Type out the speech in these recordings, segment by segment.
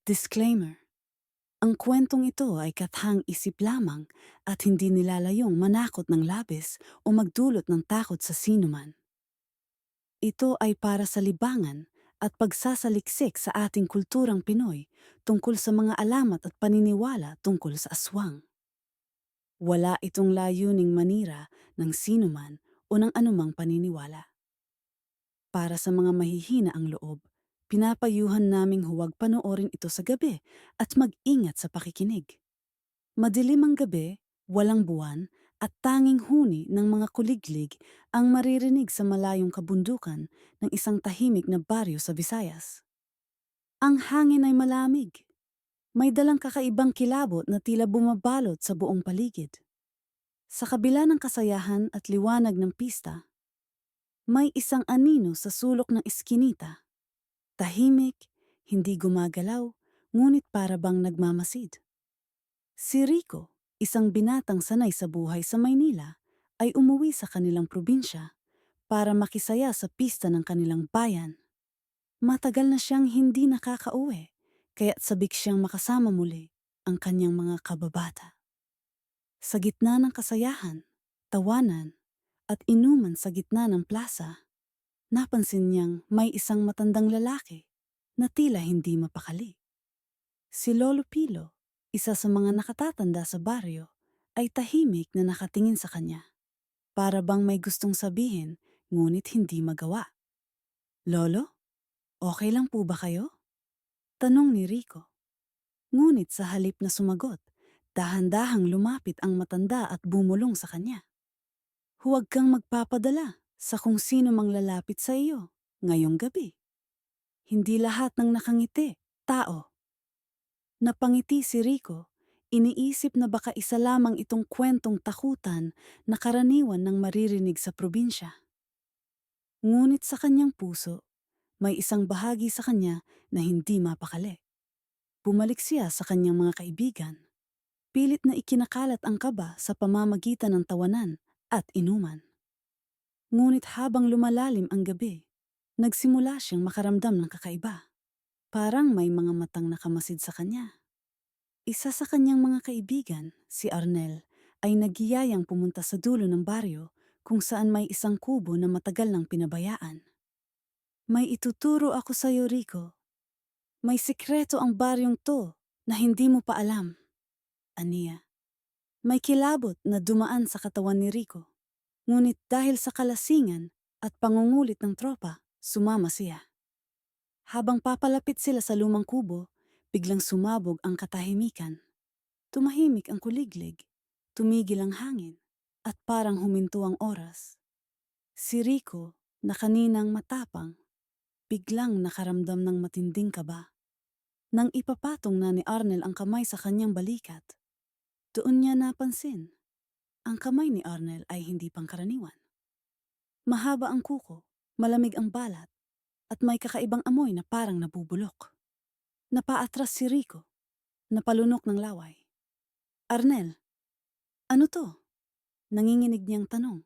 Disclaimer: ang kwentong ito ay kathang-isip lamang at hindi nilalayong manakot ng labis o magdulot ng takot sa sinuman. Ito ay para sa libangan at pagsasaliksik sa ating kulturang Pinoy tungkol sa mga alamat at paniniwala tungkol sa aswang. Wala itong layuning manira ng sinuman o ng anumang paniniwala. Para sa mga mahihina ang loob, pinapayuhan naming huwag panoorin ito sa gabi at mag-ingat sa pakikinig. Madilim ang gabi, walang buwan, at tanging huni ng mga kuliglig ang maririnig sa malayong kabundukan ng isang tahimik na baryo sa Visayas. Ang hangin ay malamig. May dalang kakaibang kilabot na tila bumabalot sa buong paligid. Sa kabila ng kasayahan at liwanag ng pista, may isang anino sa sulok ng eskinita. Tahimik, hindi gumagalaw, ngunit para bang nagmamasid. Si Rico, isang binatang sanay sa buhay sa Maynila, ay umuwi sa kanilang probinsya para makisaya sa pista ng kanilang bayan. Matagal na siyang hindi nakakauwi, kaya't sabik siyang makasama muli ang kanyang mga kababata. Sa gitna ng kasayahan, tawanan, at inuman sa gitna ng plaza, napansin niyang may isang matandang lalaki na tila hindi mapakali. Si Lolo Pilo, isa sa mga nakatatanda sa baryo, ay tahimik na nakatingin sa kanya. Para bang may gustong sabihin, ngunit hindi magawa. Lolo, okay lang po ba kayo? Tanong ni Rico. Ngunit sa halip na sumagot, dahan-dahang lumapit ang matanda at bumulong sa kanya. Huwag kang magpapadala sa kung sino mang lalapit sa iyo ngayong gabi. Hindi lahat ng nakangiti, tao. Napangiti si Rico, iniisip na baka isa lamang itong kwentong takutan na karaniwan ng maririnig sa probinsya. Ngunit sa kanyang puso, may isang bahagi sa kanya na hindi mapakali. Bumalik siya sa kanyang mga kaibigan. Pilit na ikinakalat ang kaba sa pamamagitan ng tawanan at inuman. Ngunit habang lumalalim ang gabi, nagsimula siyang makaramdam ng kakaiba. Parang may mga matang nakamasid sa kanya. Isa sa kanyang mga kaibigan, si Arnel, ay nagyayang pumunta sa dulo ng baryo kung saan may isang kubo na matagal nang pinabayaan. May ituturo ako sa iyo, Rico. May sikreto ang baryong to na hindi mo pa alam. Aniya. May kilabot na dumaan sa katawan ni Rico. Ngunit dahil sa kalasingan at pangungulit ng tropa, sumama siya. Habang papalapit sila sa lumang kubo, biglang sumabog ang katahimikan. Tumahimik ang kuliglig, tumigil ang hangin, at parang huminto ang oras. Si Rico, na kaninang matapang, biglang nakaramdam ng matinding kaba. Nang ipapatong na ni Arnel ang kamay sa kanyang balikat, doon niya napansin, ang kamay ni Arnel ay hindi pangkaraniwan. Mahaba ang kuko, malamig ang balat, at may kakaibang amoy na parang nabubulok. Napaatras si Rico, napalunok ng laway. Arnel, ano to? Nanginginig niyang tanong.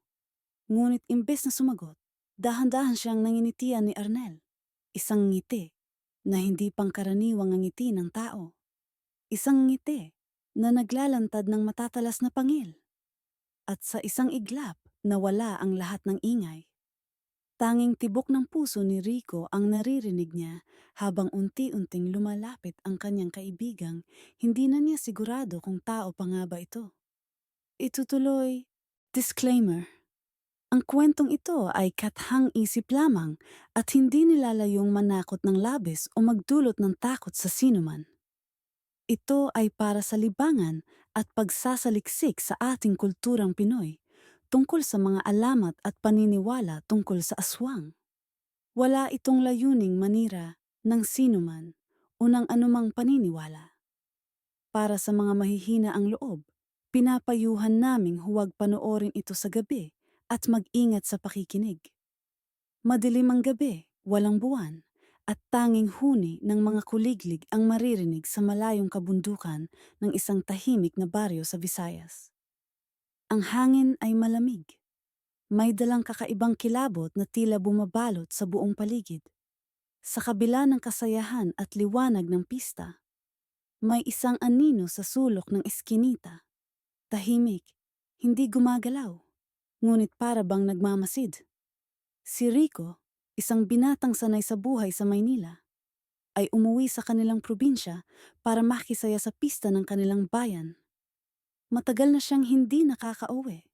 Ngunit imbes na sumagot, dahan-dahan siyang nanginitian ni Arnel. Isang ngiti na hindi pangkaraniwang ngiti ng tao. Isang ngiti na naglalantad ng matatalas na pangil. At sa isang iglap, nawala ang lahat ng ingay. Tanging tibok ng puso ni Rico ang naririnig niya habang unti-unting lumalapit ang kanyang kaibigang hindi na niya sigurado kung tao pa nga ba ito. Itutuloy, disclaimer. Ang kwentong ito ay kathang-isip lamang at hindi nilalayong manakot ng labis o magdulot ng takot sa sinuman. Ito ay para sa libangan at pagsasaliksik sa ating kulturang Pinoy tungkol sa mga alamat at paniniwala tungkol sa aswang. Wala itong layuning manira ng sinuman o ng anumang paniniwala. Para sa mga mahihina ang loob, pinapayuhan naming huwag panoorin ito sa gabi at mag-ingat sa pakikinig. Madilim ang gabi, walang buwan, at tanging huni ng mga kuliglig ang maririnig sa malayong kabundukan ng isang tahimik na baryo sa Visayas. Ang hangin ay malamig. May dalang kakaibang kilabot na tila bumabalot sa buong paligid. Sa kabila ng kasayahan at liwanag ng pista, May isang anino sa sulok ng eskinita. Tahimik, hindi gumagalaw, ngunit para bang nagmamasid. Si Rico, isang binatang sanay sa buhay sa Maynila, ay umuwi sa kanilang probinsya para makisaya sa pista ng kanilang bayan. Matagal na siyang hindi nakakauwi,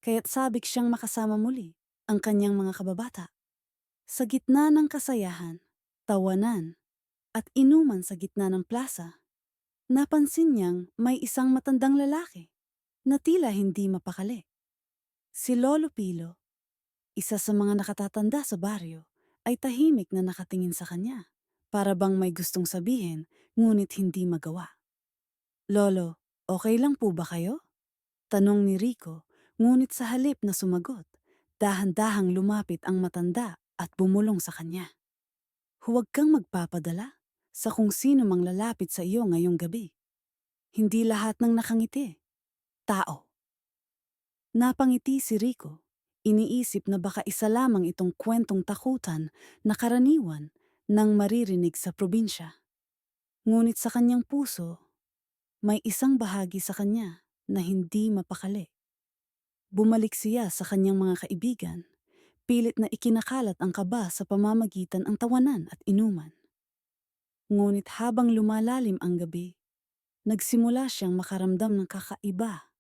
kaya't sabik siyang makasama muli ang kanyang mga kababata. Sa gitna ng kasayahan, tawanan, at inuman sa gitna ng plaza, napansin niyang may isang matandang lalaki na tila hindi mapakali. Si Lolo Pilo, isa sa mga nakatatanda sa baryo, ay tahimik na nakatingin sa kanya, para bang may gustong sabihin ngunit hindi magawa. Lolo, okay lang po ba kayo? Tanong ni Rico, ngunit sa halip na sumagot, dahan-dahang lumapit ang matanda at bumulong sa kanya. Huwag kang magpapadala sa kung sino mang lalapit sa iyo ngayong gabi. Hindi lahat ng nakangiti, tao. Napangiti si Rico. Iniisip na baka isa lamang itong kwentong takutan na karaniwan nang maririnig sa probinsya. Ngunit sa kanyang puso, may isang bahagi sa kanya na hindi mapakali. Bumalik siya sa kanyang mga kaibigan, pilit na ikinakalat ang kaba sa pamamagitan ang tawanan at inuman. Ngunit habang lumalalim ang gabi, nagsimula siyang makaramdam ng kakaiba.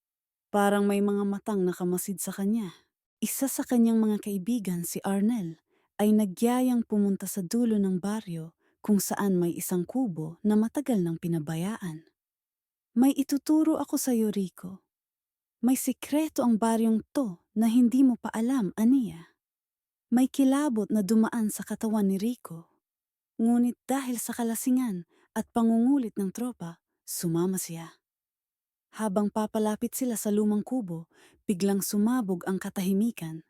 Parang may mga matang nakamasid sa kanya. Isa sa kanyang mga kaibigan, si Arnel, ay nagyayang pumunta sa dulo ng baryo kung saan may isang kubo na matagal nang pinabayaan. May ituturo ako sa iyo, Rico. May sikreto ang baryong to na hindi mo pa alam, aniya. May kilabot na dumaan sa katawan ni Rico. Ngunit dahil sa kalasingan at pangungulit ng tropa, sumama siya. Habang papalapit sila sa lumang kubo, biglang sumabog ang katahimikan.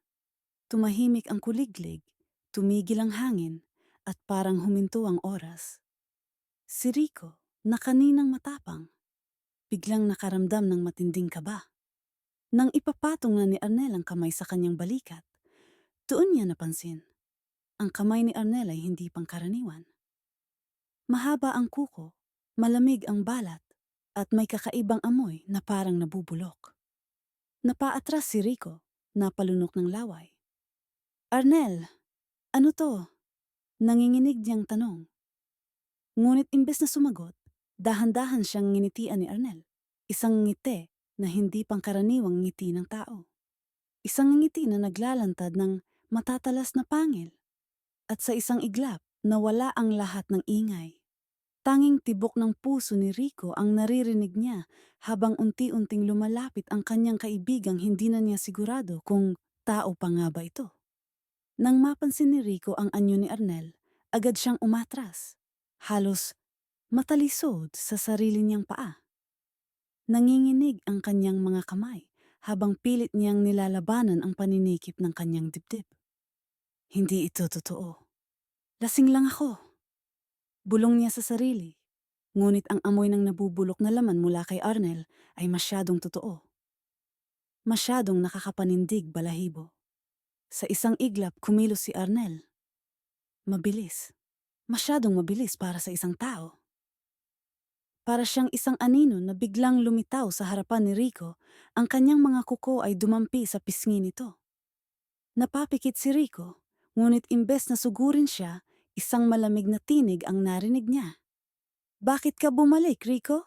Tumahimik ang kuliglig, tumigil ang hangin, at parang huminto ang oras. Si Rico, na kaninang matapang, biglang nakaramdam ng matinding kaba. Nang ipapatong na ni Arnel ang kamay sa kanyang balikat, doon niya napansin. Ang kamay ni Arnel ay hindi pangkaraniwan. Mahaba ang kuko, malamig ang balat, at may kakaibang amoy na parang nabubulok. Napaatras si Rico, napalunok ng laway. Arnel, ano to? Nanginginig niyang tanong. Ngunit imbes na sumagot, dahan-dahan siyang nginitian ni Arnel. Isang ngiti na hindi pangkaraniwang ngiti ng tao. Isang ngiti na naglalantad ng matatalas na pangil. At sa isang iglap, nawala ang lahat ng ingay. Tanging tibok ng puso ni Rico ang naririnig niya habang unti-unting lumalapit ang kanyang kaibigang hindi na niya sigurado kung tao pa nga ba ito. Nang mapansin ni Rico ang anyo ni Arnel, agad siyang umatras. Halos matalisod sa sarili niyang paa. Nanginginig ang kanyang mga kamay habang pilit niyang nilalabanan ang paninikip ng kanyang dibdib. Hindi ito totoo. Lasing lang ako. Bulong niya sa sarili. Ngunit ang amoy ng nabubulok na laman mula kay Arnel ay masyadong totoo. Masyadong nakakapanindig, balahibo. Sa isang iglap kumilos si Arnel. Mabilis. Masyadong mabilis para sa isang tao. Para siyang isang anino na biglang lumitaw sa harapan ni Rico, ang kanyang mga kuko ay dumampi sa pisngi nito. Napapikit si Rico, ngunit imbes na sugurin siya, isang malamig na tinig ang narinig niya. Bakit ka bumalik, Rico?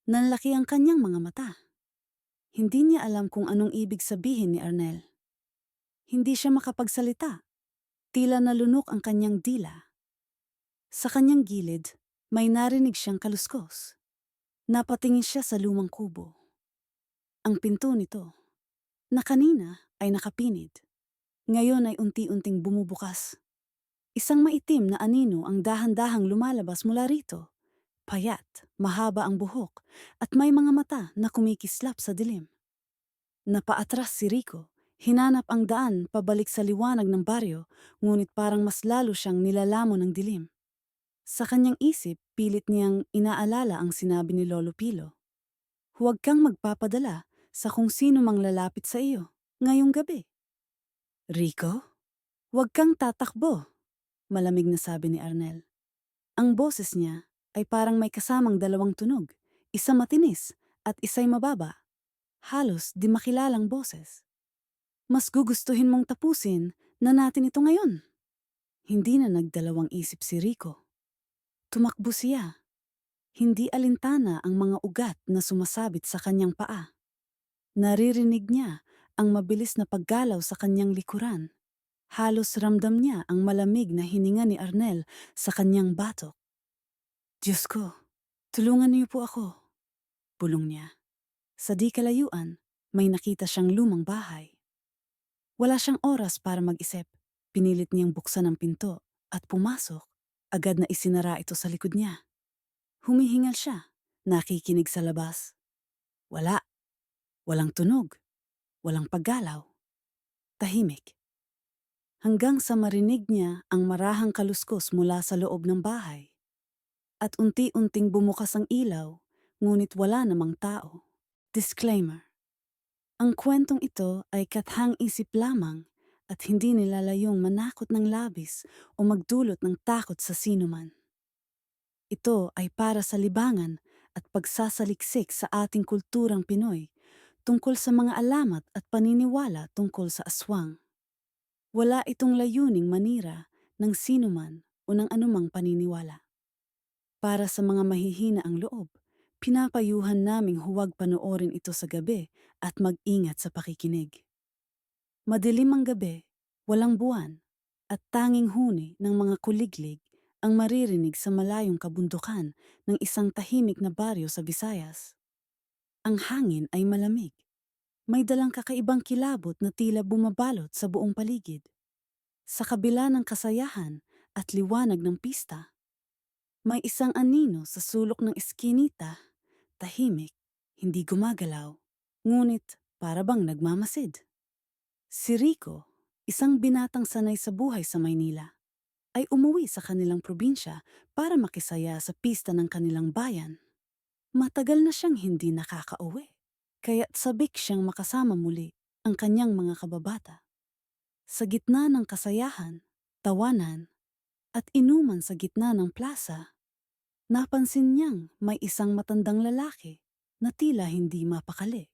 Nanlaki ang kanyang mga mata. Hindi niya alam kung anong ibig sabihin ni Arnel. Hindi siya makapagsalita. Tila nalunok ang kanyang dila. Sa kanyang gilid, may narinig siyang kaluskos. Napatingin siya sa lumang kubo. Ang pinto nito, na kanina ay nakapinid, ngayon ay unti-unting bumubukas. Isang maitim na anino ang dahan-dahang lumalabas mula rito. Payat, mahaba ang buhok, at may mga mata na kumikislap sa dilim. Napaatras si Rico, hinanap ang daan pabalik sa liwanag ng baryo, ngunit parang mas lalo siyang nilalamon ng dilim. Sa kanyang isip, pilit niyang inaalala ang sinabi ni Lolo Pilo. Huwag kang magpapadala sa kung sino mang lalapit sa iyo ngayong gabi. Rico? Huwag kang tatakbo, malamig na sabi ni Arnel. Ang boses niya, ay parang may kasamang dalawang tunog, isa matinis at isa'y mababa, halos di makilalang boses. Mas gugustuhin mong tapusin na natin ito ngayon. Hindi na nagdalawang isip si Rico. Tumakbo siya. Hindi alintana ang mga ugat na sumasabit sa kanyang paa. Naririnig niya ang mabilis na paggalaw sa kanyang likuran. Halos ramdam niya ang malamig na hininga ni Arnel sa kanyang batok. Diyos ko, tulungan niyo po ako, bulong niya. Sa di kalayuan, may nakita siyang lumang bahay. Wala siyang oras para mag-isip. Pinilit niyang buksan ang pinto at pumasok. Agad na isinara ito sa likod niya. Humihingal siya, nakikinig sa labas. Wala, walang tunog, walang paggalaw. Tahimik. Hanggang sa marinig niya ang marahang kaluskos mula sa loob ng bahay. At unti-unting bumukas ang ilaw, ngunit wala namang tao. Disclaimer. Ang kwentong ito ay kathang-isip lamang at hindi nilalayong manakot ng labis o magdulot ng takot sa sinuman. Ito ay para sa libangan at pagsasaliksik sa ating kulturang Pinoy tungkol sa mga alamat at paniniwala tungkol sa aswang. Wala itong layuning manira ng sinuman o ng anumang paniniwala. Para sa mga mahihina ang loob, pinapayuhan naming huwag panoorin ito sa gabi at mag-ingat sa pakikinig. Madilim ang gabi, walang buwan, at tanging huni ng mga kuliglig ang maririnig sa malayong kabundukan ng isang tahimik na baryo sa Visayas. Ang hangin ay malamig. May dalang kakaibang kilabot na tila bumabalot sa buong paligid. Sa kabila ng kasayahan at liwanag ng pista, may isang anino sa sulok ng eskinita, tahimik, hindi gumagalaw, ngunit para bang nagmamasid. Si Rico, isang binatang sanay sa buhay sa Maynila, ay umuwi sa kanilang probinsya para makisaya sa pista ng kanilang bayan. Matagal na siyang hindi nakakauwi, kaya't sabik siyang makasama muli ang kanyang mga kababata. Sa gitna ng kasayahan, tawanan, at inuman sa gitna ng plaza, napansin niyang may isang matandang lalaki na tila hindi mapakali.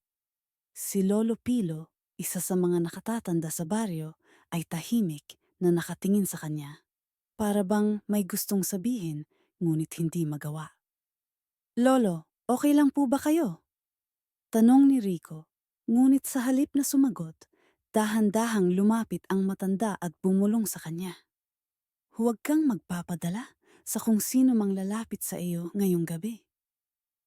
Si Lolo Pilo, isa sa mga nakatatanda sa baryo, ay tahimik na nakatingin sa kanya. Para bang may gustong sabihin, ngunit hindi magawa. Lolo, okay lang po ba kayo? Tanong ni Rico, ngunit sa halip na sumagot, dahan-dahang lumapit ang matanda at bumulong sa kanya. Huwag kang magpapadala sa kung sino mang lalapit sa iyo ngayong gabi.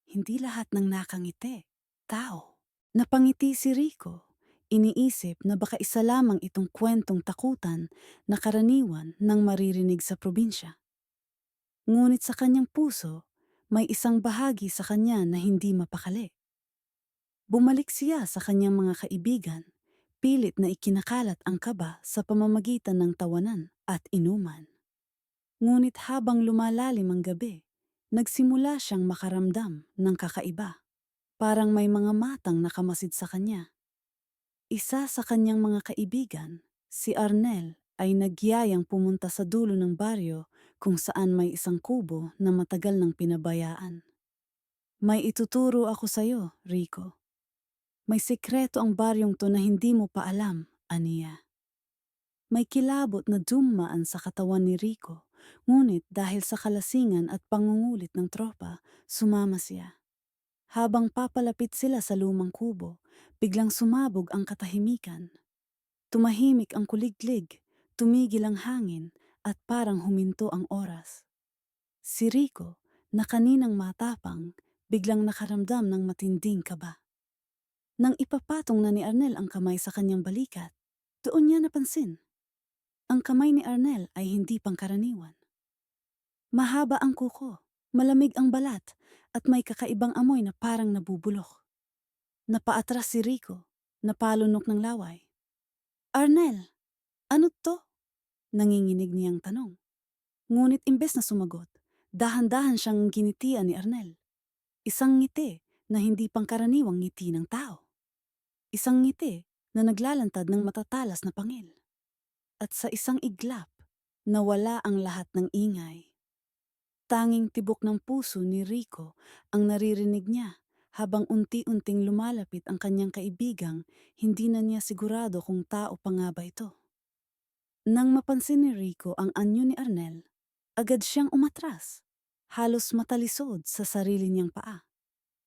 Hindi lahat ng nakangiti, tao. Napangiti si Rico. Iniisip na baka isa lamang itong kwentong takutan na karaniwan ng maririnig sa probinsya. Ngunit sa kanyang puso, may isang bahagi sa kanya na hindi mapakali. Bumalik siya sa kanyang mga kaibigan, pilit na ikinakalat ang kaba sa pamamagitan ng tawanan at inuman. Ngunit habang lumalalim ang gabi, nagsimula siyang makaramdam ng kakaiba. Parang may mga matang nakamasid sa kanya. Isa sa kanyang mga kaibigan, si Arnel, ay nagyayang pumunta sa dulo ng baryo kung saan may isang kubo na matagal nang pinabayaan. May ituturo ako sa'yo, Rico. May sekreto ang baryong to na hindi mo pa alam, aniya. May kilabot na dumaan sa katawan ni Rico, ngunit dahil sa kalasingan at pangungulit ng tropa, sumama siya. Habang papalapit sila sa lumang kubo, biglang sumabog ang katahimikan. Tumahimik ang kuliglig, tumigil ang hangin, at parang huminto ang oras. Si Rico, na kaninang matapang, biglang nakaramdam ng matinding kaba. Nang ipapatong na ni Arnel ang kamay sa kanyang balikat, doon niya napansin. Ang kamay ni Arnel ay hindi pangkaraniwan. Mahaba ang kuko, malamig ang balat, at may kakaibang amoy na parang nabubulok. Napaatras si Rico, napalunok ng laway. Arnel, ano to? Nanginginig niyang tanong. Ngunit imbes na sumagot, dahan-dahan siyang ginitian ni Arnel. Isang ngiti na hindi pangkaraniwang ngiti ng tao. Isang ngiti na naglalantad ng matatalas na pangil. At sa isang iglap, nawala ang lahat ng ingay. Tanging tibok ng puso ni Rico ang naririnig niya habang unti-unting lumalapit ang kanyang kaibigang hindi na niya sigurado kung tao pa nga ba ito. Nang mapansin ni Rico ang anyo ni Arnel, agad siyang umatras, halos matalisod sa sarili niyang paa.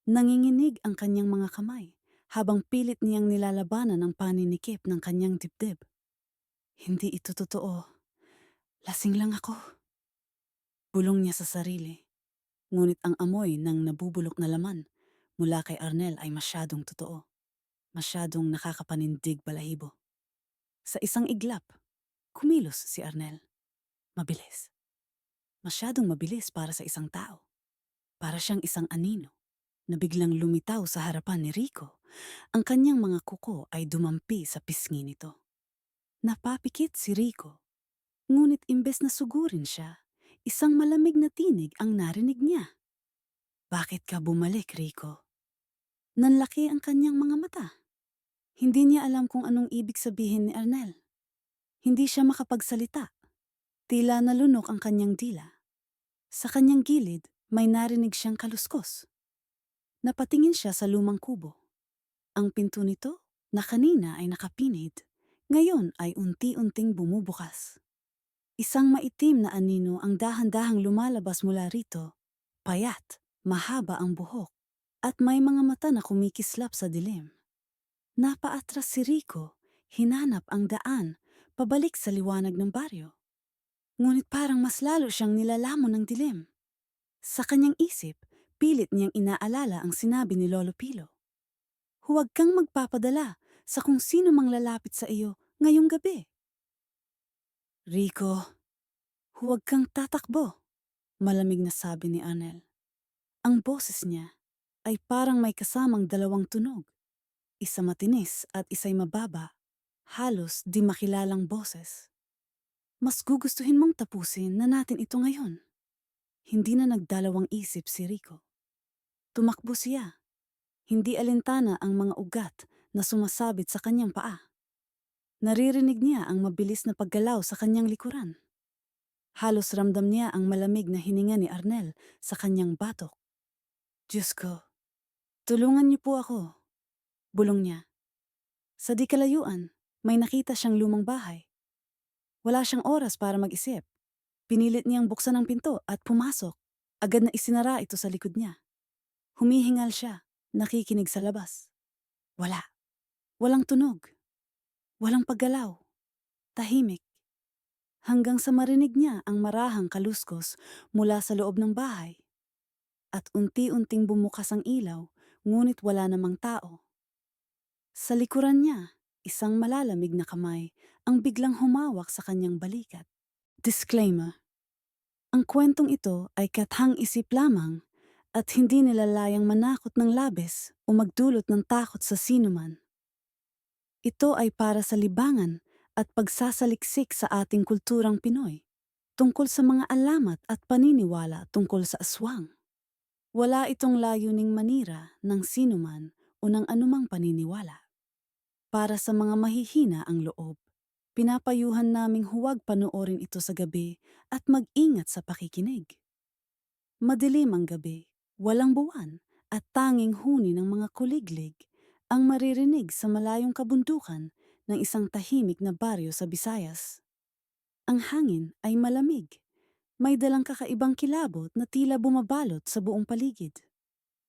Nanginginig ang kanyang mga kamay habang pilit niyang nilalabanan ang paninikip ng kanyang dibdib. Hindi ito totoo. Lasing lang ako. Bulong niya sa sarili. Ngunit ang amoy ng nabubulok na laman mula kay Arnel ay masyadong totoo. Masyadong nakakapanindig balahibo. Sa isang iglap, kumilos si Arnel. Mabilis. Masyadong mabilis para sa isang tao. Para siyang isang anino na biglang lumitaw sa harapan ni Rico. Ang kanyang mga kuko ay dumampi sa pisngi nito. Napapikit si Rico. Ngunit imbes na sugurin siya, isang malamig na tinig ang narinig niya. Bakit ka bumalik, Rico? Nanlaki ang kanyang mga mata. Hindi niya alam kung anong ibig sabihin ni Arnel. Hindi siya makapagsalita. Tila nalunok ang kanyang dila. Sa kanyang gilid, may narinig siyang kaluskos. Napatingin siya sa lumang kubo. Ang pinto nito, na kanina ay nakapinid, ngayon ay unti-unting bumubukas. Isang maitim na anino ang dahan-dahang lumalabas mula rito. Payat, mahaba ang buhok, at may mga mata na kumikislap sa dilim. Napaatras si Rico, hinanap ang daan, pabalik sa liwanag ng baryo. Ngunit parang mas lalo siyang nilalamon ng dilim. Sa kanyang isip, pilit niyang inaalala ang sinabi ni Lolo Pilo. Huwag kang magpapadala sa kung sino mang lalapit sa iyo ngayong gabi. Rico, huwag kang tatakbo, malamig na sabi ni Arnel. Ang boses niya ay parang may kasamang dalawang tunog. Isa matinis at isa'y mababa, halos di makilalang boses. Mas gugustuhin mong tapusin na natin ito ngayon. Hindi na nagdalawang isip si Rico. Tumakbo siya. Hindi alintana ang mga ugat na sumasabit sa kanyang paa. Naririnig niya ang mabilis na paggalaw sa kanyang likuran. Halos ramdam niya ang malamig na hininga ni Arnel sa kanyang batok. Diyos ko, tulungan niyo po ako, bulong niya. Sa di kalayuan, may nakita siyang lumang bahay. Wala siyang oras para mag-isip. Pinilit niyang buksan ang pinto at pumasok. Agad na isinara ito sa likod niya. Humihingal siya, nakikinig sa labas. Wala. Walang tunog. Walang paggalaw. Tahimik. Hanggang sa marinig niya ang marahang kaluskos mula sa loob ng bahay. At unti-unting bumukas ang ilaw, ngunit wala namang tao. Sa likuran niya, isang malalamig na kamay ang biglang humawak sa kanyang balikat. Disclaimer: ang kwentong ito ay kathang-isip lamang at hindi nilalayang manakot ng labis o magdulot ng takot sa sinuman. Ito ay para sa libangan at pagsasaliksik sa ating kulturang Pinoy tungkol sa mga alamat at paniniwala tungkol sa aswang. Wala itong layuning manira ng sinuman o ng anumang paniniwala. Para sa mga mahihina ang loob, pinapayuhan naming huwag panoorin ito sa gabi at mag-ingat sa pakikinig. Madilim ang gabi, walang buwan, at tanging huni ng mga kuliglig ang maririnig sa malayong kabundukan ng isang tahimik na baryo sa Visayas. Ang hangin ay malamig. May dalang kakaibang kilabot na tila bumabalot sa buong paligid.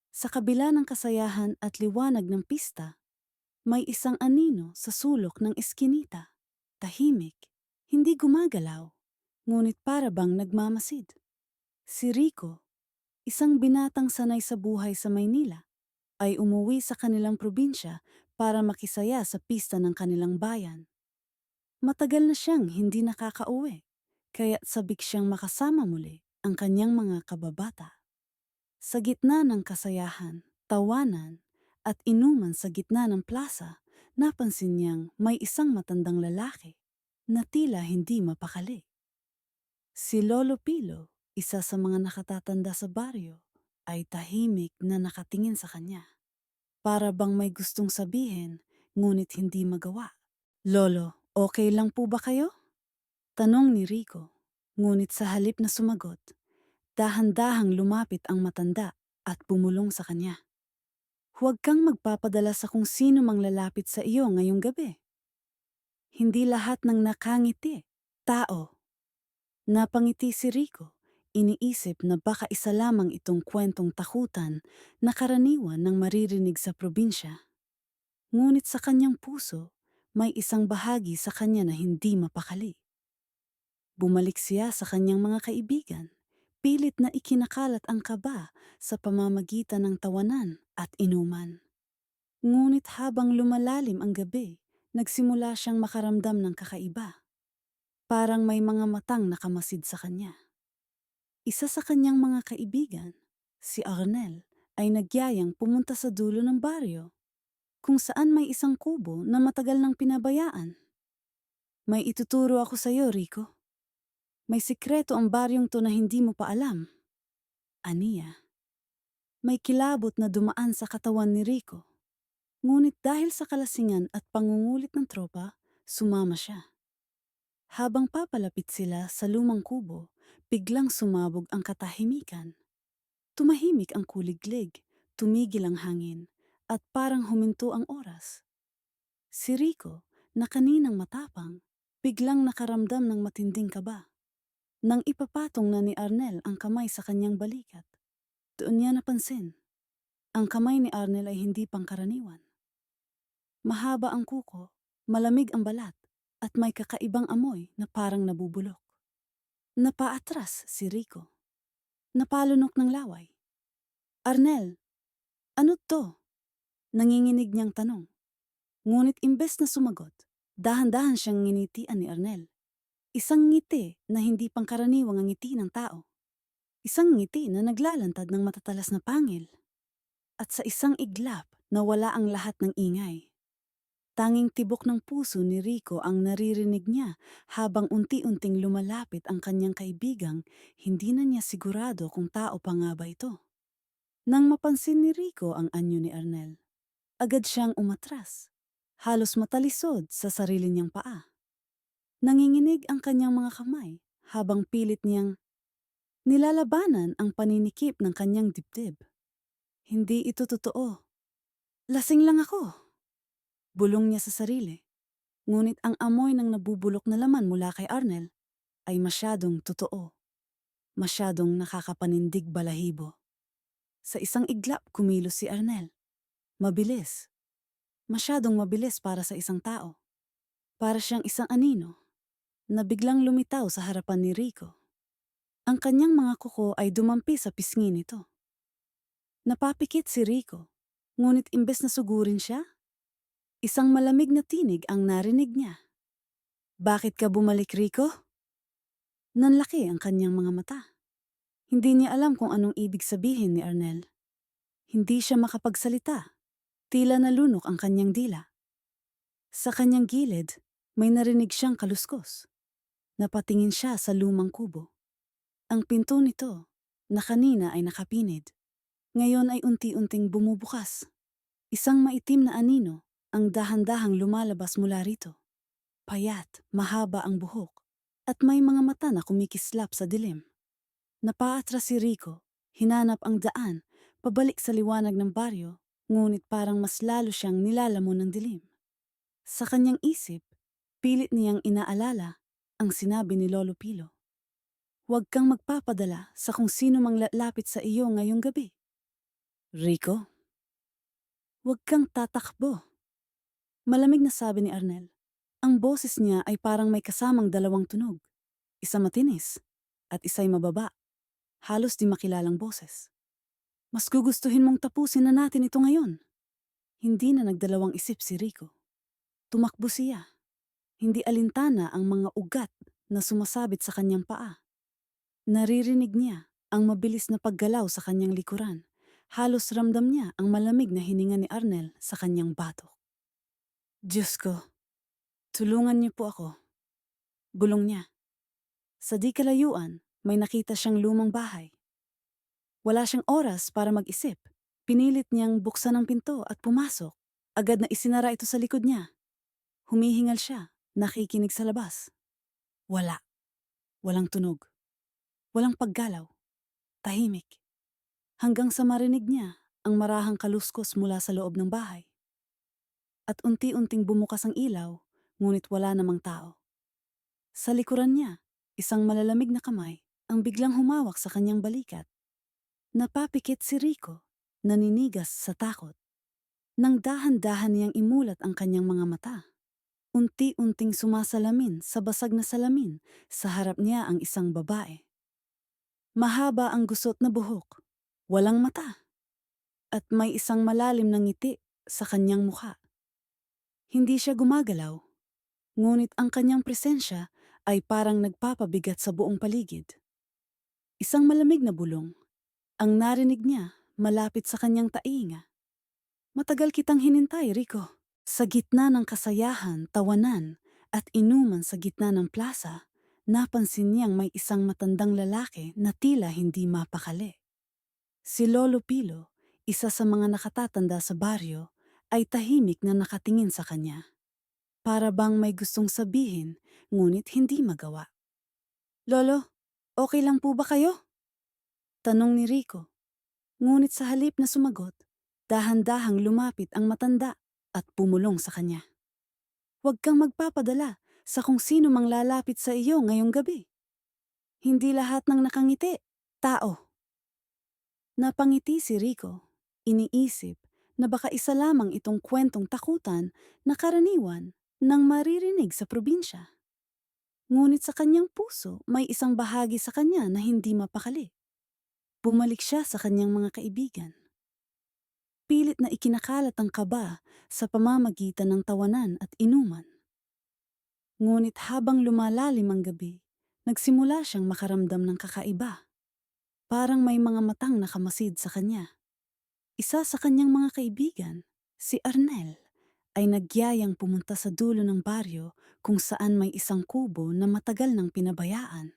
Sa kabila ng kasayahan at liwanag ng pista, may isang anino sa sulok ng eskinita. Tahimik, hindi gumagalaw, ngunit para bang nagmamasid. Si Rico, isang binatang sanay sa buhay sa Maynila, ay umuwi sa kanilang probinsya para makisaya sa pista ng kanilang bayan. Matagal na siyang hindi nakakauwi, kaya't sabik siyang makasama muli ang kanyang mga kababata. Sa gitna ng kasayahan, tawanan, at inuman sa gitna ng plaza, napansin niyang may isang matandang lalaki na tila hindi mapakali. Si Lolo Pilo, isa sa mga nakatatanda sa baryo, ay tahimik na nakatingin sa kanya. Para bang may gustong sabihin, ngunit hindi magawa. Lolo, okay lang po ba kayo? Tanong ni Rico, ngunit sa halip na sumagot, Dahan-dahang lumapit ang matanda at bumulong sa kanya. Huwag kang magpapadala sa kung sino mang lalapit sa iyo ngayong gabi. Hindi lahat ng nakangiti, tao. Napangiti si Rico. Iniisip na baka isa lamang itong kwentong takutan na karaniwan ng maririnig sa probinsya. Ngunit sa kanyang puso, may isang bahagi sa kanya na hindi mapakali. Bumalik siya sa kanyang mga kaibigan. Pilit na ikinakalat ang kaba sa pamamagitan ng tawanan at inuman. Ngunit habang lumalalim ang gabi, nagsimula siyang makaramdam ng kakaiba. Parang may mga matang nakamasid sa kanya. Isa sa kanyang mga kaibigan, si Arnel, ay nagyayang pumunta sa dulo ng baryo, kung saan may isang kubo na matagal nang pinabayaan. May ituturo ako sa iyo, Rico. May sikreto ang baryong to na hindi mo pa alam. Aniya. May kilabot na dumaan sa katawan ni Rico. Ngunit dahil sa kalasingan at pangungulit ng tropa, sumama siya. Habang papalapit sila sa lumang kubo, biglang sumabog ang katahimikan. Tumahimik ang kuliglig, tumigil ang hangin, at parang huminto ang oras. Si Rico, na kaninang matapang, biglang nakaramdam ng matinding kaba. Nang ipapatong na ni Arnel ang kamay sa kanyang balikat, doon niya napansin. Ang kamay ni Arnel ay hindi pangkaraniwan. Mahaba ang kuko, malamig ang balat, at may kakaibang amoy na parang nabubulok. Napaatras si Rico. Napalunok ng laway. Arnel, ano to? Nanginginig niyang tanong. Ngunit imbes na sumagot, dahan-dahan siyang nginitian ni Arnel. Isang ngiti na hindi pangkaraniwang ang ngiti ng tao. Isang ngiti na naglalantad ng matatalas na pangil. At sa isang iglap, nawala ang lahat ng ingay. Tanging tibok ng puso ni Rico ang naririnig niya habang unti-unting lumalapit ang kanyang kaibigang hindi na niya sigurado kung tao pa nga ba ito. Nang mapansin ni Rico ang anyo ni Arnel, agad siyang umatras, halos matalisod sa sarili niyang paa. Nanginginig ang kanyang mga kamay habang pilit niyang nilalabanan ang paninikip ng kanyang dibdib. Hindi ito totoo. Lasing lang ako. Bulong niya sa sarili. Ngunit ang amoy ng nabubulok na laman mula kay Arnel ay masyadong totoo. Masyadong nakakapanindig balahibo. Sa isang iglap kumilos si Arnel. Mabilis. Masyadong mabilis para sa isang tao. Para siyang isang anino na biglang lumitaw sa harapan ni Rico. Ang kanyang mga kuko ay dumampi sa pisngi nito. Napapikit si Rico, ngunit imbes na sugurin siya, isang malamig na tinig ang narinig niya. Bakit ka bumalik, Rico? Nanlaki ang kanyang mga mata. Hindi niya alam kung anong ibig sabihin ni Arnel. Hindi siya makapagsalita. Tila nalunok ang kanyang dila. Sa kanyang gilid, may narinig siyang kaluskos. Napatingin siya sa lumang kubo. Ang pinto nito, na kanina ay nakapinid, ngayon ay unti-unting bumubukas. Isang maitim na anino ang dahan-dahang lumalabas mula rito. Payat, mahaba ang buhok, at may mga mata na kumikislap sa dilim. Napaatras si Rico, hinanap ang daan, pabalik sa liwanag ng baryo, ngunit parang mas lalo siyang nilalamon ng dilim. Sa kanyang isip, pilit niyang inaalala ang sinabi ni Lolo Pilo. Huwag kang magpapadala sa kung sino mang lalapit sa iyo ngayong gabi. Rico, huwag kang tatakbo. Malamig na sabi ni Arnel. Ang boses niya ay parang may kasamang dalawang tunog. Isa matinis at isa'y mababa. Halos di makilalang boses. Mas gugustuhin mong tapusin na natin ito ngayon. Hindi na nagdalawang isip si Rico. Tumakbo siya. Hindi alintana ang mga ugat na sumasabit sa kanyang paa. Naririnig niya ang mabilis na paggalaw sa kanyang likuran. Halos ramdam niya ang malamig na hininga ni Arnel sa kanyang batok. Diyos ko, tulungan niyo po ako. Bulong niya. Sa di kalayuan, may nakita siyang lumang bahay. Wala siyang oras para mag-isip. Pinilit niyang buksan ang pinto at pumasok. Agad na isinara ito sa likod niya. Humihingal siya, nakikinig sa labas. Wala. Walang tunog. Walang paggalaw. tahimik. Hanggang sa marinig niya ang marahang kaluskos mula sa loob ng bahay. At unti-unting bumukas ang ilaw, ngunit wala namang tao. Sa likuran niya, isang malalamig na kamay ang biglang humawak sa kanyang balikat. Napapikit si Rico, naninigas sa takot. Nang dahan-dahan niyang imulat ang kanyang mga mata. Unti-unting sumasalamin sa basag na salamin, sa harap niya ang isang babae. Mahaba ang gusot na buhok, walang mata, at may isang malalim na ngiti sa kanyang mukha. Hindi siya gumagalaw, ngunit ang kanyang presensya ay parang nagpapabigat sa buong paligid. Isang malamig na bulong, ang narinig niya malapit sa kanyang tainga. Matagal kitang hinintay, Rico. Sa gitna ng kasayahan, tawanan, at inuman sa gitna ng plaza, napansin niyang may isang matandang lalaki na tila hindi mapakali. Si Lolo Pilo, isa sa mga nakatatanda sa baryo, ay tahimik na nakatingin sa kanya. Para bang may gustong sabihin, ngunit hindi magawa. Lolo, okay lang po ba kayo? Tanong ni Rico. Ngunit sa halip na sumagot, dahan-dahang lumapit ang matanda at pumulong sa kanya. Huwag kang magpapadala sa kung sino mang lalapit sa iyo ngayong gabi. Hindi lahat ng nakangiti, tao. Napangiti si Rico. Iniisip na baka isa lamang itong kwentong takutan na karaniwan nang maririnig sa probinsya. Ngunit sa kanyang puso may isang bahagi sa kanya na hindi mapakali. Bumalik siya sa kanyang mga kaibigan. Pilit na ikinakalat ang kaba sa pamamagitan ng tawanan at inuman. Ngunit habang lumalalim ang gabi, nagsimula siyang makaramdam ng kakaiba. Parang may mga matang nakamasid sa kanya. Isa sa kanyang mga kaibigan, si Arnel, ay nagyayang pumunta sa dulo ng baryo kung saan may isang kubo na matagal nang pinabayaan.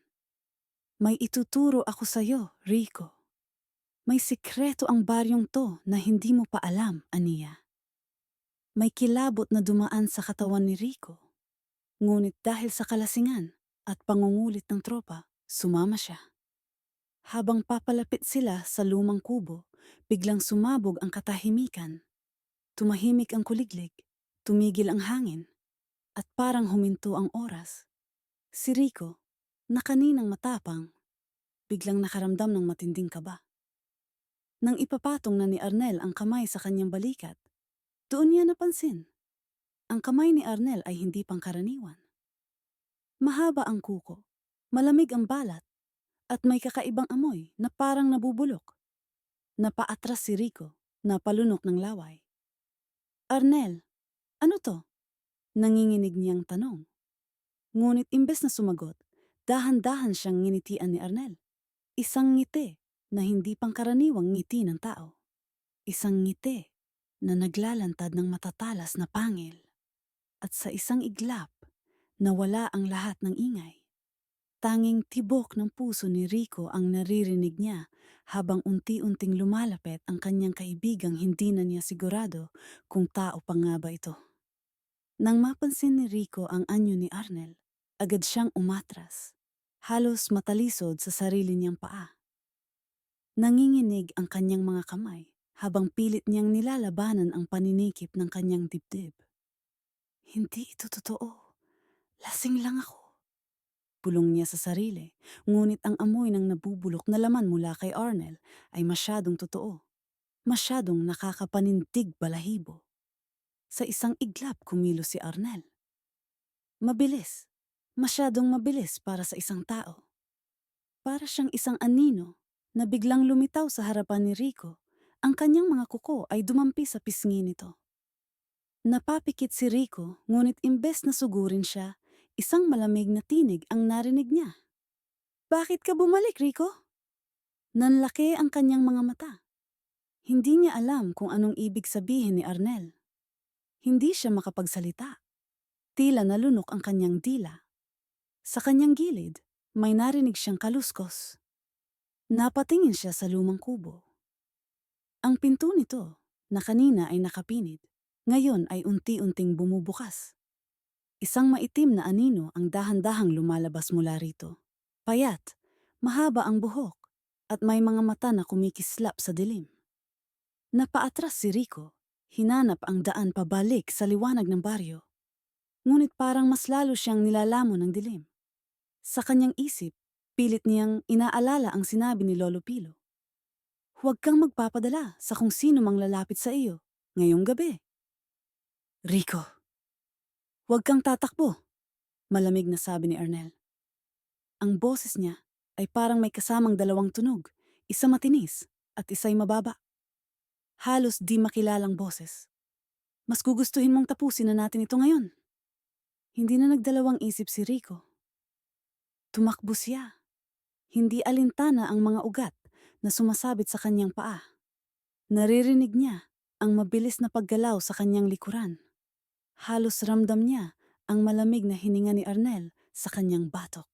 May ituturo ako sa'yo, Rico. May sikreto ang baryong to na hindi mo pa alam, aniya. May kilabot na dumaan sa katawan ni Rico. Ngunit dahil sa kalasingan at pangungulit ng tropa, sumama siya. Habang papalapit sila sa lumang kubo, biglang sumabog ang katahimikan. Tumahimik ang kuliglig, tumigil ang hangin, at parang huminto ang oras. Si Rico, na kaninang matapang, biglang nakaramdam ng matinding kaba. Nang ipapatong na ni Arnel ang kamay sa kanyang balikat, doon niya napansin. Ang kamay ni Arnel ay hindi pangkaraniwan. Mahaba ang kuko, malamig ang balat, at may kakaibang amoy na parang nabubulok. Napaatras si Rico, napalunok ng laway. Arnel, ano to? Nanginginig niyang tanong. Ngunit imbes na sumagot, dahan-dahan siyang nginitian ni Arnel. Isang ngiti na hindi pangkaraniwang ngiti ng tao. Isang ngiti na naglalantad ng matatalas na pangil. At sa isang iglap, nawala ang lahat ng ingay. Tanging tibok ng puso ni Rico ang naririnig niya habang unti-unting lumalapit ang kanyang kaibigang hindi na niya sigurado kung tao pa nga ba ito. Nang mapansin ni Rico ang anyo ni Arnel, agad siyang umatras. Halos matalisod sa sarili niyang paa. Nanginginig ang kanyang mga kamay habang pilit niyang nilalabanan ang paninikip ng kanyang dibdib. Hindi ito totoo. Lasing lang ako. Bulong niya sa sarili, ngunit ang amoy ng nabubulok na laman mula kay Arnel ay masyadong totoo. Masyadong nakakapanindig balahibo. Sa isang iglap kumilos si Arnel. Mabilis. Masyadong mabilis para sa isang tao. Para siyang isang anino na biglang lumitaw sa harapan ni Rico. Ang kanyang mga kuko ay dumampi sa pisngi nito. Napapikit si Rico, ngunit imbes na sugurin siya, isang malamig na tinig ang narinig niya. Bakit ka bumalik, Rico? Nanlaki ang kanyang mga mata. Hindi niya alam kung anong ibig sabihin ni Arnel. Hindi siya makapagsalita. Tila nalunok ang kanyang dila. Sa kanyang gilid, may narinig siyang kaluskos. Napatingin siya sa lumang kubo. Ang pinto nito, na kanina ay nakapinid, ngayon ay unti-unting bumubukas. Isang maitim na anino ang dahan-dahang lumalabas mula rito. Payat, mahaba ang buhok, at may mga mata na kumikislap sa dilim. Napaatras si Rico. Hinanap ang daan pabalik sa liwanag ng baryo. Ngunit parang mas lalo siyang nilalamon ng dilim. Sa kanyang isip, pilit niyang inaalala ang sinabi ni Lolo Pilo. Huwag kang magpapadala sa kung sino mang lalapit sa iyo ngayong gabi. Rico, huwag kang tatakbo, malamig na sabi ni Ernel. Ang boses niya ay parang may kasamang dalawang tunog, isa matinis at isa'y mababa. Halos di makilalang boses. Mas gugustuhin mong tapusin na natin ito ngayon. Hindi na nagdalawang isip si Rico. Tumakbo siya. Hindi alintana ang mga ugat na sumasabit sa kanyang paa. Naririnig niya ang mabilis na paggalaw sa kanyang likuran. Halos ramdam niya ang malamig na hininga ni Arnel sa kanyang batok.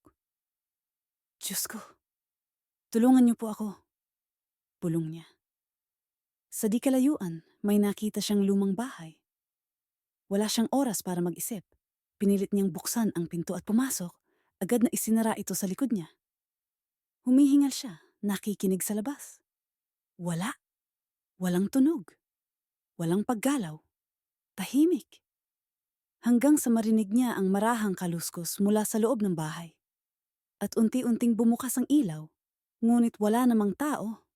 Diyos ko, tulungan niyo po ako, bulong niya. Sa di kalayuan, may nakita siyang lumang bahay. Wala siyang oras para mag-isip. Pinilit niyang buksan ang pinto at pumasok. Agad na isinara ito sa likod niya. Humihingal siya, nakikinig sa labas. Wala. Walang tunog. Walang paggalaw. Tahimik. Hanggang sa marinig niya ang marahang kaluskos mula sa loob ng bahay. At unti-unting bumukas ang ilaw, ngunit wala namang tao.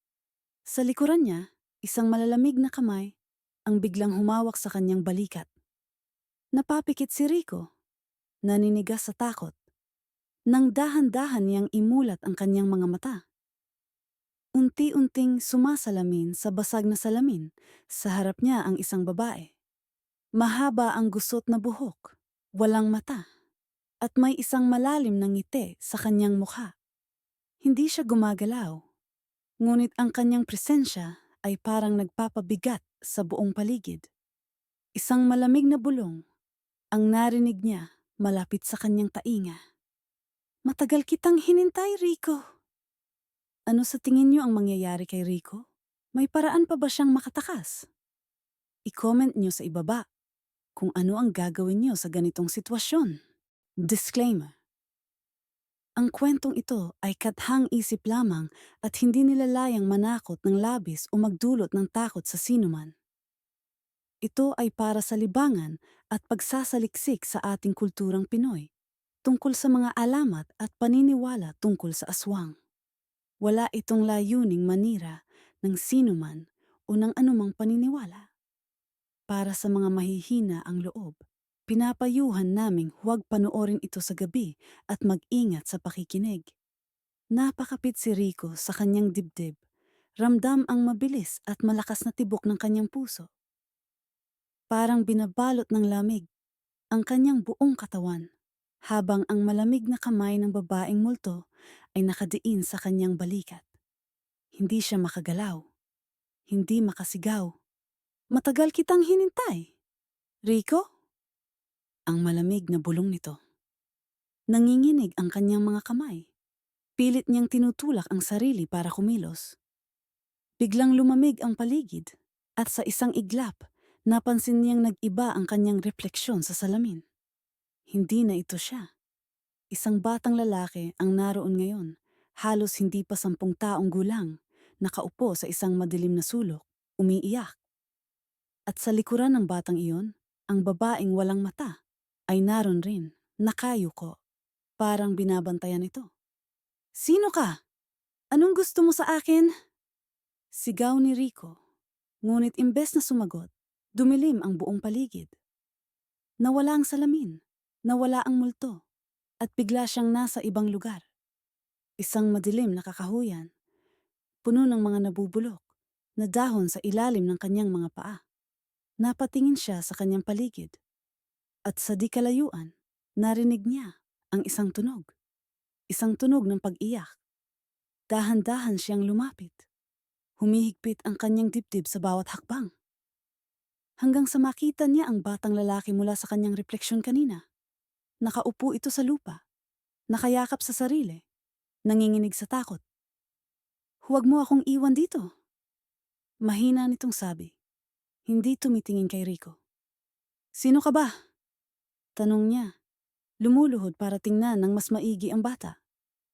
Sa likuran niya, isang malalamig na kamay ang biglang humawak sa kanyang balikat. Napapikit si Rico, naninigas sa takot. Nang dahan-dahan niyang imulat ang kanyang mga mata. Unti-unting sumasalamin sa basag na salamin, sa harap niya ang isang babae. Mahaba ang gusot na buhok, walang mata, at may isang malalim na ngiti sa kanyang mukha. Hindi siya gumagalaw, ngunit ang kanyang presensya ay parang nagpapabigat sa buong paligid. Isang malamig na bulong ang narinig niya malapit sa kanyang tainga. Matagal kitang hinintay, Rico. Ano sa tingin niyo ang mangyayari kay Rico? May paraan pa ba siyang makatakas? I-comment niyo sa ibaba kung ano ang gagawin niyo sa ganitong sitwasyon. Disclaimer. Ang kwentong ito ay kathang isip lamang at hindi nilalayang manakot ng labis o magdulot ng takot sa sinuman. Ito ay para sa libangan at pagsasaliksik sa ating kulturang Pinoy tungkol sa mga alamat at paniniwala tungkol sa aswang. Wala itong layuning manira ng sinuman o ng anumang paniniwala. Para sa mga mahihina ang loob, pinapayuhan naming huwag panoorin ito sa gabi at mag-ingat sa pakikinig. Napakapit si Rico sa kanyang dibdib. Ramdam ang mabilis at malakas na tibok ng kanyang puso. Parang binabalot ng lamig ang kanyang buong katawan, habang ang malamig na kamay ng babaeng multo ay nakadiin sa kanyang balikat. Hindi siya makagalaw, hindi makasigaw. Matagal kitang hinintay. Rico? Ang malamig na bulong nito. Nanginginig ang kanyang mga kamay. Pilit niyang tinutulak ang sarili para kumilos. Biglang lumamig ang paligid at sa isang iglap, napansin niyang nag-iba ang kanyang refleksyon sa salamin. Hindi na ito siya. Isang batang lalaki ang naroon ngayon, halos hindi pa 10 taong gulang, nakaupo sa isang madilim na sulok, umiiyak. At sa likuran ng batang iyon, ang babaeng walang mata ay naroon rin, nakayuko, parang binabantayan ito. Sino ka? Anong gusto mo sa akin? Sigaw ni Rico, ngunit imbes na sumagot, dumilim ang buong paligid. Nawala ang salamin, nawala ang multo, at bigla siyang nasa ibang lugar. Isang madilim na kakahuyan, puno ng mga nabubulok na dahon sa ilalim ng kanyang mga paa. Napatingin siya sa kanyang paligid, at sa di kalayuan, narinig niya ang isang tunog. Isang tunog ng pag-iyak. Dahan-dahan siyang lumapit. Humihigpit ang kanyang dibdib sa bawat hakbang. Hanggang sa makita niya ang batang lalaki mula sa kanyang refleksyon kanina. Nakaupo ito sa lupa, nakayakap sa sarili, nanginginig sa takot. Huwag mo akong iwan dito. Mahina nitong sabi. Hindi tumitingin kay Rico. Sino ka ba? Tanong niya. Lumuluhod para tingnan ng mas maigi ang bata.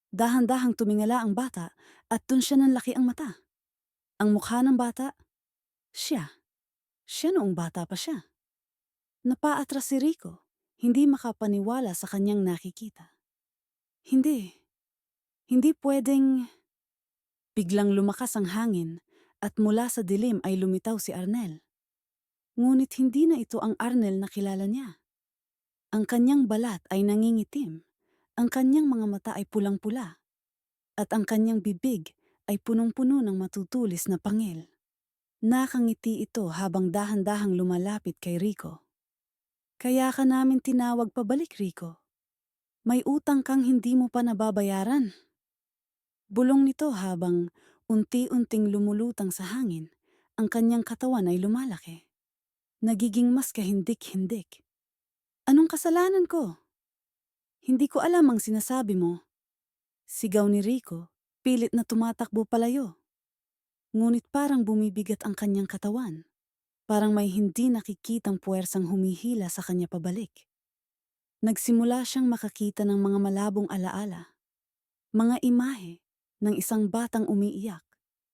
Dahan-dahang tumingala ang bata at dun siya nanlaki ang mata. Ang mukha ng bata, siya. Siya noong bata pa siya. Napaatras si Rico, hindi makapaniwala sa kanyang nakikita. Hindi, hindi pwedeng. Biglang lumakas ang hangin at mula sa dilim ay lumitaw si Arnel. Ngunit hindi na ito ang Arnel na kilala niya. Ang kanyang balat ay nangingitim, ang kanyang mga mata ay pulang-pula, at ang kanyang bibig ay punong-puno ng matutulis na pangil. Nakangiti ito habang dahan-dahang lumalapit kay Rico. Kaya ka namin tinawag pabalik, Rico. May utang kang hindi mo pa nababayaran. Bulong nito habang unti-unting lumulutang sa hangin, ang kanyang katawan ay lumalaki. Nagiging mas kahindik-hindik. Anong kasalanan ko? Hindi ko alam ang sinasabi mo. Sigaw ni Rico, pilit na tumatakbo palayo. Ngunit parang bumibigat ang kanyang katawan. Parang may hindi nakikitang puwersang humihila sa kanya pabalik. Nagsimula siyang makakita ng mga malabong alaala. Mga imahe ng isang batang umiiyak,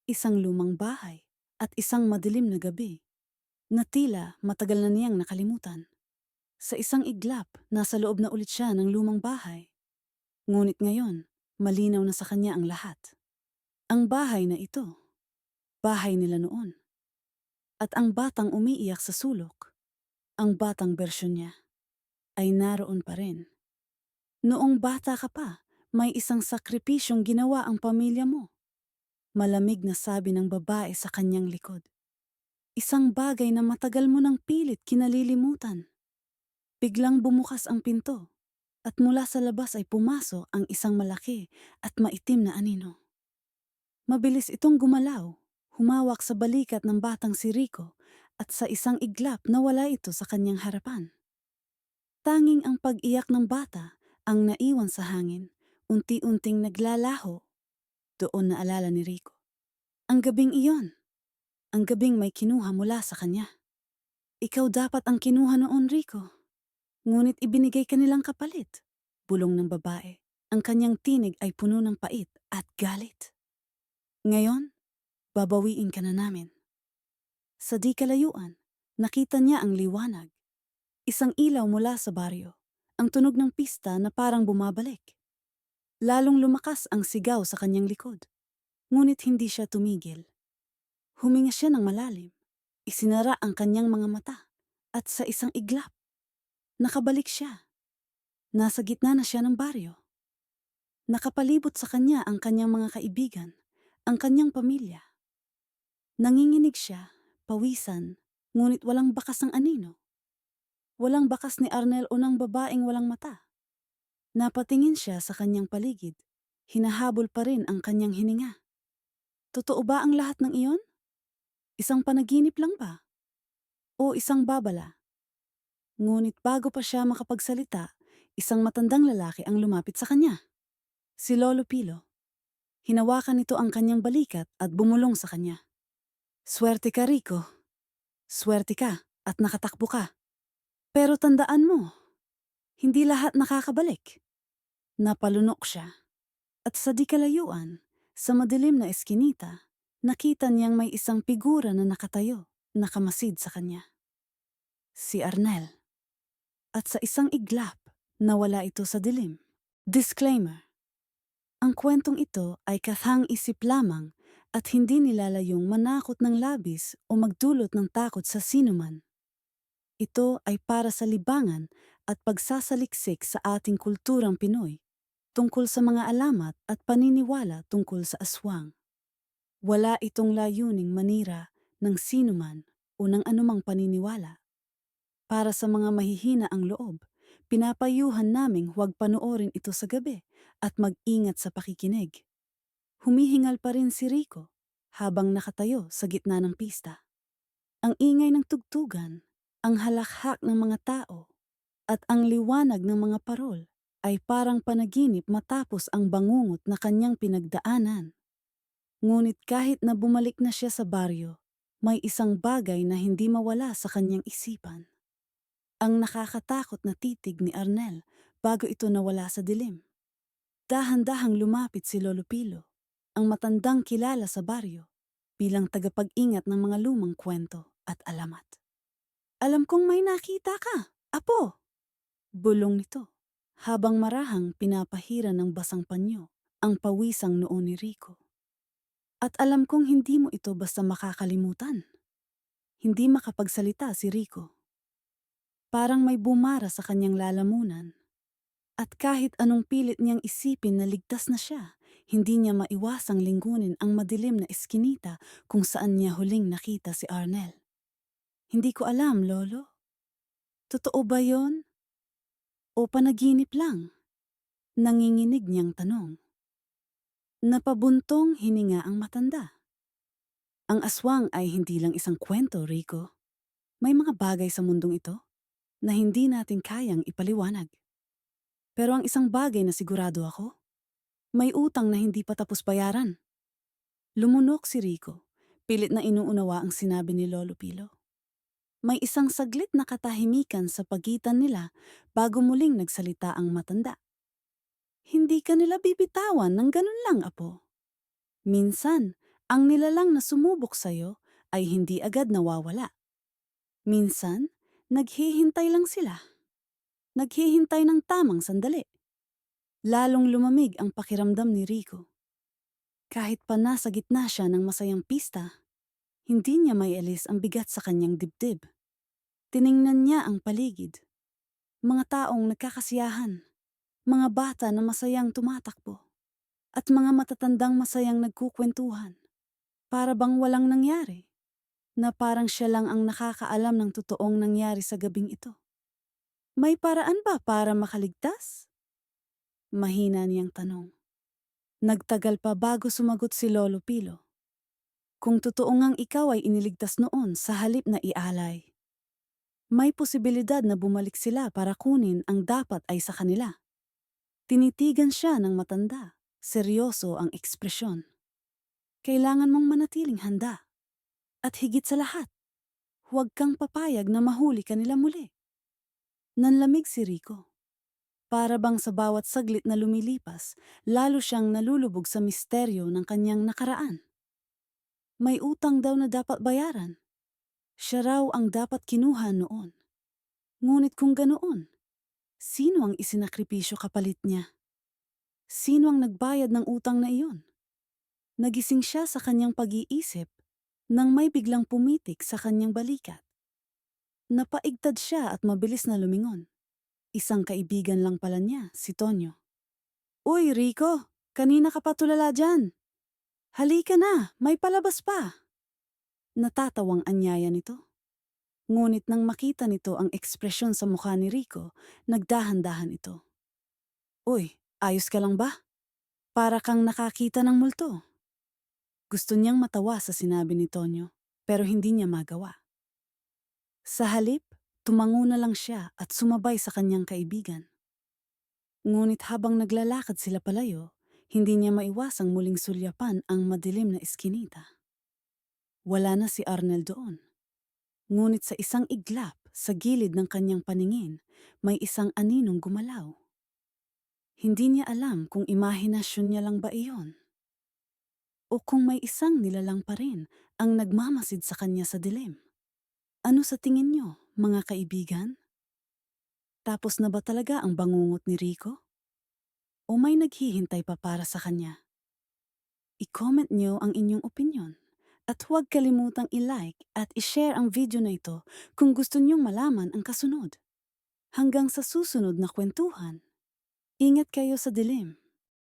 isang lumang bahay, at isang madilim na gabi na tila matagal na niyang nakalimutan. Sa isang iglap, nasa loob na ulit siya ng lumang bahay. Ngunit ngayon, malinaw na sa kanya ang lahat. Ang bahay na ito, bahay nila noon. At ang batang umiiyak sa sulok, ang batang bersyon niya, ay naroon pa rin. Noong bata ka pa, may isang sakripisyong ginawa ang pamilya mo. Malamig na sabi ng babae sa kanyang likod. Isang bagay na matagal mo nang pilit kinalilimutan. Biglang bumukas ang pinto at mula sa labas ay pumasok ang isang malaki at maitim na anino. Mabilis itong gumalaw, humawak sa balikat ng batang si Rico at sa isang iglap nawala ito sa kanyang harapan. Tanging ang pag-iyak ng bata ang naiwan sa hangin, unti-unting naglalaho. Doon naalala ni Rico. Ang gabing iyon, ang gabing may kinuha mula sa kanya. Ikaw dapat ang kinuha noon, Rico. Ngunit ibinigay ka nilang kapalit. Bulong ng babae. Ang kanyang tinig ay puno ng pait at galit. Ngayon, babawiin ka na namin. Sa di kalayuan, nakita niya ang liwanag. Isang ilaw mula sa baryo. Ang tunog ng pista na parang bumabalik. Lalong lumakas ang sigaw sa kanyang likod. Ngunit hindi siya tumigil. Huminga siya ng malalim. Isinara ang kanyang mga mata. At sa isang iglap, nakabalik siya. Nasa gitna na siya ng baryo. Nakapalibot sa kanya ang kanyang mga kaibigan, ang kanyang pamilya. Nanginginig siya, pawisan, ngunit walang bakas ng anino. Walang bakas ni Arnel o ng babaeng walang mata. Napatingin siya sa kanyang paligid. Hinahabol pa rin ang kanyang hininga. Totoo ba ang lahat ng iyon? Isang panaginip lang ba? O isang babala? Ngunit bago pa siya makapagsalita, isang matandang lalaki ang lumapit sa kanya. Si Lolo Pilo. Hinawakan nito ang kanyang balikat at bumulong sa kanya. Swerte ka, Rico. Swerte ka at nakatakbo ka. Pero tandaan mo, hindi lahat nakakabalik. Napalunok siya. At sa di kalayuan, sa madilim na eskinita, nakita niyang may isang figura na nakatayo, nakamasid sa kanya. Si Arnel. At sa isang iglap, nawala ito sa dilim. Disclaimer. Ang kwentong ito ay kathang-isip lamang at hindi nilalayong manakot ng labis o magdulot ng takot sa sinuman. Ito ay para sa libangan at pagsasaliksik sa ating kulturang Pinoy tungkol sa mga alamat at paniniwala tungkol sa aswang. Wala itong layuning manira ng sinuman o ng anumang paniniwala. Para sa mga mahihina ang loob, pinapayuhan naming huwag panoorin ito sa gabi at mag-ingat sa pakikinig. Humihingal pa rin si Rico habang nakatayo sa gitna ng pista. Ang ingay ng tugtugan, ang halakhak ng mga tao, at ang liwanag ng mga parol ay parang panaginip matapos ang bangungot na kanyang pinagdaanan. Ngunit kahit na bumalik na siya sa baryo, may isang bagay na hindi mawala sa kanyang isipan. Ang nakakatakot na titig ni Arnel bago ito nawala sa dilim. Dahan-dahang lumapit si Lolo Pilo, ang matandang kilala sa baryo, bilang tagapag-ingat ng mga lumang kwento at alamat. Alam kong may nakita ka, Apo! Bulong nito, habang marahang pinapahira ng basang panyo ang pawisang noo ni Rico. At alam kong hindi mo ito basta makakalimutan. Hindi makapagsalita si Rico. Parang may bumara sa kanyang lalamunan. At kahit anong pilit niyang isipin na ligtas na siya, hindi niya maiwasang lingkunin ang madilim na eskinita kung saan niya huling nakita si Arnel. Hindi ko alam, Lolo. Totoo ba yon? O panaginip lang? Nanginginig niyang tanong. Napabuntong hininga ang matanda. Ang aswang ay hindi lang isang kwento, Rico. May mga bagay sa mundong ito na hindi natin kayang ipaliwanag. Pero ang isang bagay na sigurado ako, may utang na hindi pa tapos bayaran. Lumunok si Rico, pilit na inuunawa ang sinabi ni Lolo Pilo. May isang saglit na katahimikan sa pagitan nila bago muling nagsalita ang matanda. Hindi ka nila bibitawan ng ganun lang, Apo. Minsan, ang nilalang na sumubok sa'yo ay hindi agad nawawala. Minsan, naghihintay lang sila. Naghihintay ng tamang sandali. Lalong lumamig ang pakiramdam ni Rico. Kahit pa nasa gitna siya ng masayang pista, hindi niya maialis ang bigat sa kanyang dibdib. Tiningnan niya ang paligid. Mga taong nagkakasiyahan, mga bata na masayang tumatakbo, at mga matatandang masayang nagkukwentuhan. Para bang walang nangyari, na parang siya lang ang nakakaalam ng totoong nangyari sa gabing ito. May paraan ba para makaligtas? Mahina niyang tanong. Nagtagal pa bago sumagot si Lolo Pilo. Kung totoo ngang ikaw ay iniligtas noon sa halip na ialay, may posibilidad na bumalik sila para kunin ang dapat ay sa kanila. Tinitigan siya ng matanda. Seryoso ang ekspresyon. Kailangan mong manatiling handa. At higit sa lahat, huwag kang papayag na mahuli ka nila muli. Nanlamig si Rico. Para bang sa bawat saglit na lumilipas, lalo siyang nalulubog sa misteryo ng kanyang nakaraan. May utang daw na dapat bayaran. Siya raw ang dapat kinuha noon. Ngunit kung ganoon, sino ang isinakripisyo kapalit niya? Sino ang nagbayad ng utang na iyon? Nagising siya sa kanyang pag-iisip nang may biglang pumitik sa kanyang balikat. Napaigtad siya at mabilis na lumingon. Isang kaibigan lang pala niya, si Tonyo. Uy, Rico! Kanina ka pa tulala dyan. Halika na, may palabas pa. Natatawang anyaya nito. Ngunit nang makita nito ang ekspresyon sa mukha ni Rico, nagdahan-dahan ito. Uy, ayos ka lang ba? Para kang nakakita ng multo. Gusto niyang matawa sa sinabi ni Tonyo, pero hindi niya magawa. Sa halip, tumango na lang siya at sumabay sa kanyang kaibigan. Ngunit habang naglalakad sila palayo, hindi niya maiwasang muling sulyapan ang madilim na eskinita. Wala na si Arnel doon. Ngunit sa isang iglap, sa gilid ng kanyang paningin, may isang aninong gumalaw. Hindi niya alam kung imahinasyon niya lang ba iyon. O kung may isang nilalang pa rin ang nagmamasid sa kanya sa dilim. Ano sa tingin niyo, mga kaibigan? Tapos na ba talaga ang bangungot ni Rico? O may naghihintay pa para sa kanya? I-comment niyo ang inyong opinyon. At huwag kalimutang i-like at i-share ang video na ito kung gusto niyong malaman ang kasunod. Hanggang sa susunod na kwentuhan. Ingat kayo sa dilim.